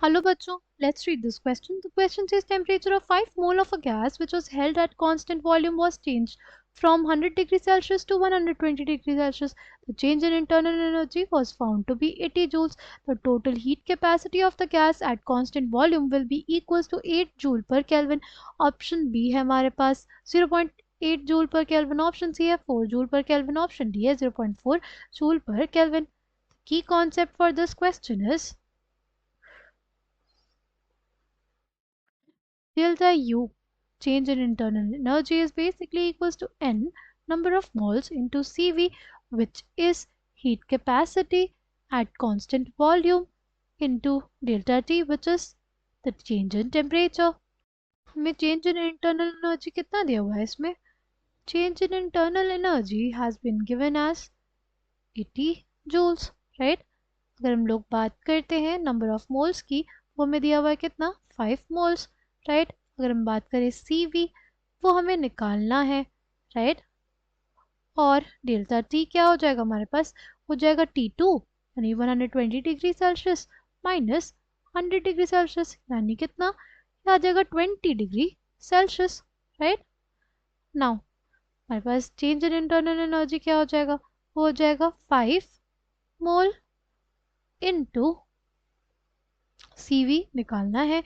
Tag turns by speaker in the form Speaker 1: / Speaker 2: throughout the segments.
Speaker 1: Hello bachcho, let's read this question. The question says temperature of 5 mole of a gas which was held at constant volume was changed from 100 degrees Celsius to 120 degrees Celsius. The change in internal energy was found to be 80 joules. The total heat capacity of the gas at constant volume will be equals to 8 joule per Kelvin. Option B है हमारे पास 0.8 joule per Kelvin. Option C है 4 joule per Kelvin. Option D है 0.4 joule per Kelvin. The key concept for this question is delta U, change in internal energy, is basically equals to N number of moles into CV, which is heat capacity at constant volume, into delta T, which is the change in temperature. हमें change in internal energy कितना दिया हुआ है इसमें? Change in internal energy has been given as 80 joules, right? अगर हम लोग बात करते हैं नंबर ऑफ मोल्स की, वो हमें दिया हुआ है कितना? 5 मोल्स, राइट? अगर हम बात करें CV, वो हमें निकालना है, राइट? और डेल्टा टी क्या हो जाएगा हमारे पास? हो जाएगा T2 यानी 120 degree Celsius minus 100 degree Celsius यानी कितना? ये आ जाएगा 20 डिग्री सेल्सियस, राइट? नाउ हमारे पास चेंज इन इंटरनल एनर्जी क्या हो जाएगा? वो हो जाएगा 5 मोल इनटू CV निकालना है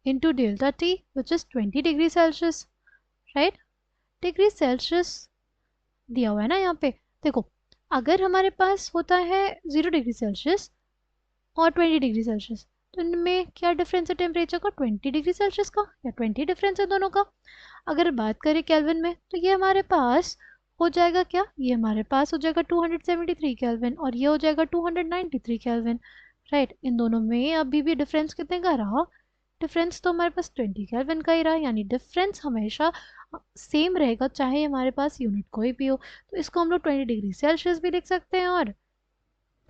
Speaker 1: into delta T which is 20 degree Celsius, right? Degree Celsius दिया हुआ है ना यहाँ पे. देखो अगर हमारे पास होता है 0 डिग्री सेल्सियस और 20 डिग्री सेल्सियस तो इनमें क्या डिफरेंस है टेम्परेचर का? 20 डिग्री सेल्सियस का, या 20 डिफरेंस है दोनों का. अगर बात करें केल्विन में तो ये हमारे पास हो जाएगा क्या? ये हमारे पास हो जाएगा 273 केल्विन और ये हो जाएगा 293 केल्विन, राइट? इन दोनों में अभी भी डिफरेंस कितने का रहा? डिफरेंस तो हमारे पास 20 केल्विन का ही रहा, यानी डिफरेंस हमेशा सेम रहेगा चाहे हमारे पास यूनिट कोई भी हो. तो इसको हम लोग 20 डिग्री सेल्सियस भी लिख सकते हैं और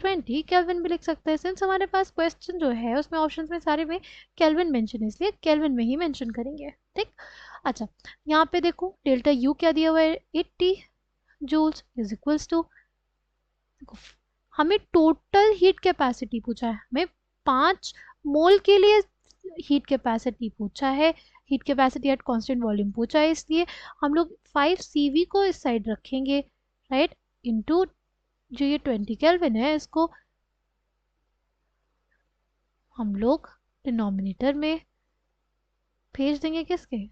Speaker 1: 20 केल्विन भी लिख सकते हैं. सिंस हमारे पास क्वेश्चन जो है उसमें ऑप्शंस में सारे में केल्विन मेंशन है, इसलिए केल्विन में ही मेंशन करेंगे, ठीक? अच्छा, यहाँ पे देखो डेल्टा यू क्या दिया हुआ है? 80 जूल्स इज इक्वल्स टू, हमें टोटल हीट कैपेसिटी पूछा है, हमें 5 मोल के लिए हीट कैपेसिटी पूछा है, heat capacity at constant volume पूछा है, इसलिए हम लोग 5 CV को इस साइड रखेंगे, राइट? इनटू जो ये 20 केल्विन है इसको हम लोग डिनोमिनेटर में भेज देंगे किसके?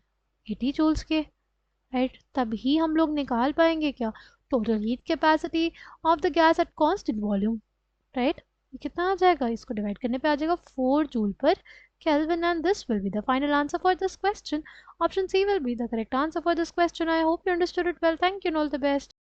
Speaker 1: 80 जूल्स के, राइट? तभी हम लोग निकाल पाएंगे क्या? Total heat capacity of the gas at constant volume, right? ये कितना आ जाएगा? इसको डिवाइड करने पे आ जाएगा 4 जूल पर Kelvin, and this will be the final answer for this question. Option C will be the correct answer for this question. I hope you understood it well. Thank you and all the best.